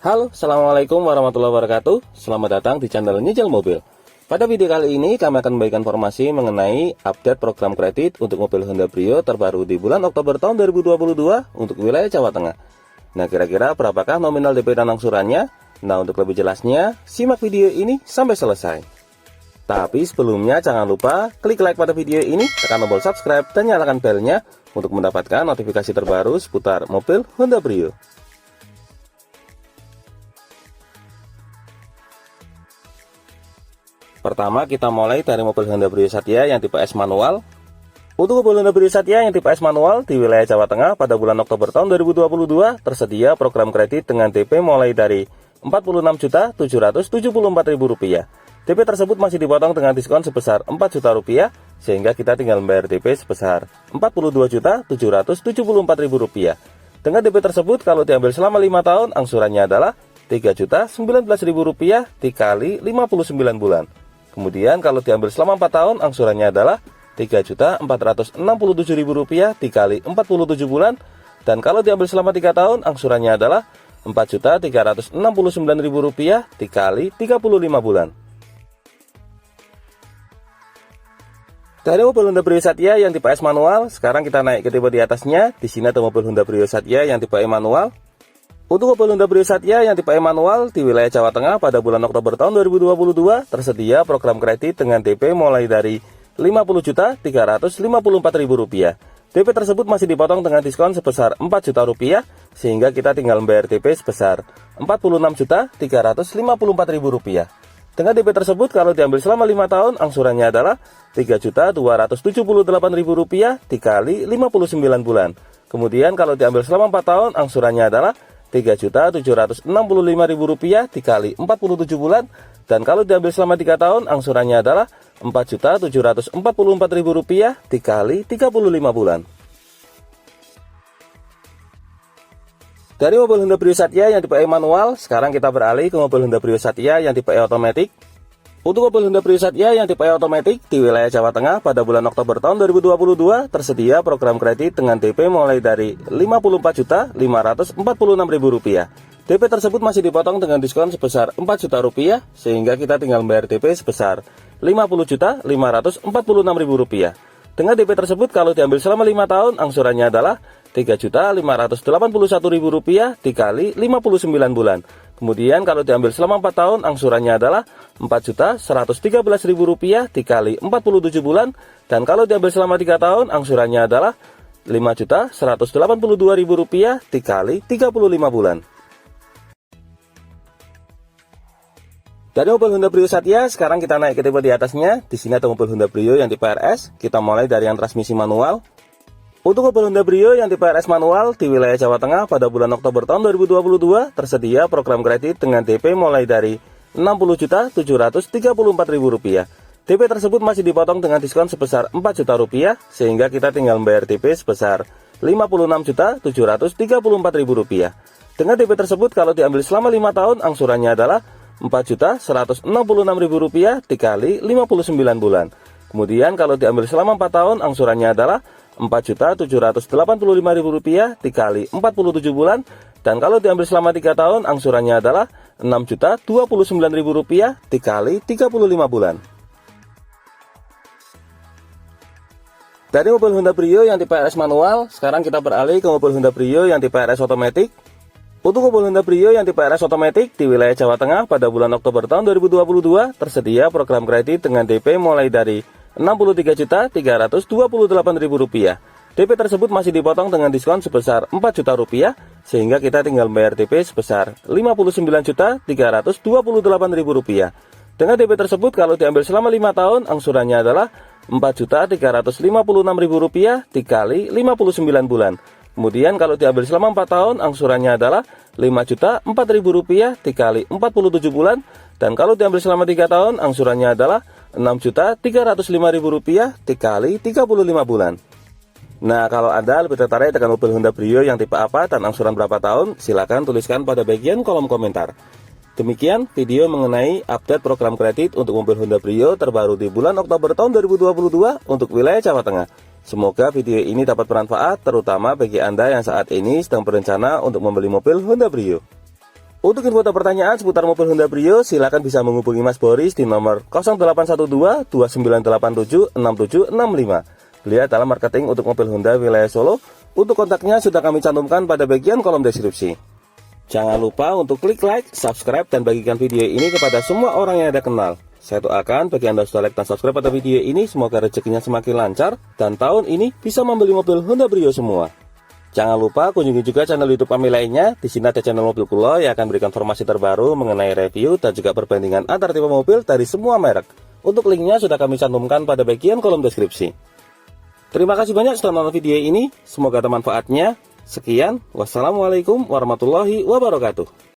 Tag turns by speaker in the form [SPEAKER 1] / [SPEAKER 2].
[SPEAKER 1] Halo, assalamualaikum warahmatullahi wabarakatuh. Selamat datang di channel Nyicil Mobil. Pada video kali ini kami akan memberikan informasi mengenai update program kredit untuk mobil Honda Brio terbaru di bulan Oktober tahun 2022 untuk wilayah Jawa Tengah. Nah, kira-kira berapakah nominal DP dan angsurannya? Nah, untuk lebih jelasnya, simak video ini sampai selesai. Tapi sebelumnya jangan lupa klik like pada video ini, tekan tombol subscribe dan nyalakan belnya untuk mendapatkan notifikasi terbaru seputar mobil Honda Brio. Pertama, kita mulai dari mobil Honda Brio Satya yang tipe S manual. Untuk mobil Honda Brio Satya yang tipe S manual di wilayah Jawa Tengah pada bulan Oktober tahun 2022 tersedia program kredit dengan DP mulai dari Rp46.774.000. DP tersebut masih dipotong dengan diskon sebesar Rp4 juta sehingga kita tinggal membayar DP sebesar Rp42.774.000. Dengan DP tersebut kalau diambil selama 5 tahun angsurannya adalah Rp3.019.000 dikali 59 bulan. Kemudian kalau diambil selama 4 tahun angsurannya adalah Rp3.467.000 dikali 47 bulan. Dan kalau diambil selama 3 tahun angsurannya adalah Rp4.369.000 dikali 35 bulan. Dari mobil Honda Brio Satya yang tipe S manual, sekarang kita naik ke tipe di atasnya. Di sini ada mobil Honda Brio Satya yang tipe E manual. Untuk mobil Honda Brio Satya yang tipe E manual di wilayah Jawa Tengah pada bulan Oktober tahun 2022 tersedia program kredit dengan DP mulai dari Rp50.354.000. DP tersebut masih dipotong dengan diskon sebesar Rp4 juta sehingga kita tinggal membayar DP sebesar Rp46.354.000. Dengan DP tersebut kalau diambil selama 5 tahun angsurannya adalah Rp3.278.000 dikali 59 bulan. Kemudian kalau diambil selama 4 tahun angsurannya adalah Rp3.765.000 dikali 47 bulan. Dan kalau diambil selama 3 tahun angsurannya adalah Rp4.744.000 dikali 35 bulan. Dari mobil Honda Brio Satya yang tipe E manual, sekarang kita beralih ke mobil Honda Brio Satya yang tipe E automatic. Untuk mobil Honda Brio Satya yang tipe E automatic di wilayah Jawa Tengah pada bulan Oktober tahun 2022 tersedia program kredit dengan DP mulai dari Rp54.546.000. DP tersebut masih dipotong dengan diskon sebesar Rp4 juta sehingga kita tinggal membayar DP sebesar Rp50.546.000. Dengan DP tersebut kalau diambil selama 5 tahun angsurannya adalah Rp3.581.000 dikali 59 bulan. Kemudian kalau diambil selama 4 tahun angsurannya adalah Rp4.113.000 dikali 47 bulan. Dan kalau diambil selama 3 tahun angsurannya adalah Rp5.182.000 dikali 35 bulan. Dari mobil Honda Brio Satya, sekarang kita naik ke tipe di atasnya. Di sini ada mobil Honda Brio yang tipe RS. Kita mulai dari yang transmisi manual. Untuk mobil Honda Brio yang tipe RS manual di wilayah Jawa Tengah pada bulan Oktober tahun 2022 tersedia program kredit dengan DP mulai dari Rp60.734.000. DP tersebut masih dipotong dengan diskon sebesar Rp4 juta sehingga kita tinggal membayar DP sebesar Rp56.734.000. Dengan DP tersebut kalau diambil selama 5 tahun angsurannya adalah Rp4.166.000 dikali 59 bulan. Kemudian kalau diambil selama 4 tahun angsurannya adalah Rp4.785.000 dikali 47 bulan. Dan kalau diambil selama 3 tahun angsurannya adalah Rp6.029.000 dikali 35 bulan. Dari mobil Honda Brio yang tipe RS manual, sekarang kita beralih ke mobil Honda Brio yang tipe RS automatic. Untuk mobil Honda Brio yang tipe RS automatic di wilayah Jawa Tengah pada bulan Oktober tahun 2022 tersedia program kredit dengan DP mulai dari Rp63.328.000. DP tersebut masih dipotong dengan diskon sebesar Rp4 juta sehingga kita tinggal membayar DP sebesar Rp59.328.000. Dengan DP tersebut kalau diambil selama 5 tahun angsurannya adalah Rp4.356.000 dikali 59 bulan. Kemudian kalau diambil selama 4 tahun angsurannya adalah Rp5.004.000 dikali 47 bulan. Dan kalau diambil selama 3 tahun angsurannya adalah Rp6.305.000 dikali 35 bulan. Nah, kalau Anda lebih tertarik dengan mobil Honda Brio yang tipe apa dan angsuran berapa tahun, silakan tuliskan pada bagian kolom komentar. Demikian video mengenai update program kredit untuk mobil Honda Brio terbaru di bulan Oktober tahun 2022 untuk wilayah Jawa Tengah. Semoga video ini dapat bermanfaat terutama bagi Anda yang saat ini sedang berencana untuk membeli mobil Honda Brio. Untuk info atau pertanyaan seputar mobil Honda Brio, silakan bisa menghubungi Mas Boris di nomor 0812 2987 6765. Beliau adalah marketing untuk mobil Honda wilayah Solo. Untuk kontaknya sudah kami cantumkan pada bagian kolom deskripsi. Jangan lupa untuk klik like, subscribe, dan bagikan video ini kepada semua orang yang Anda kenal. Saya doakan bagi Anda sudah like dan subscribe pada video ini, semoga rezekinya semakin lancar dan tahun ini bisa membeli mobil Honda Brio semua. Jangan lupa kunjungi juga channel YouTube kami lainnya. Di sini ada channel Mobil Kulo yang akan berikan informasi terbaru mengenai review dan juga perbandingan antar tipe mobil dari semua merek. Untuk linknya sudah kami cantumkan pada bagian kolom deskripsi. Terima kasih banyak sudah menonton video ini. Semoga ada manfaatnya. Sekian, wassalamualaikum warahmatullahi wabarakatuh.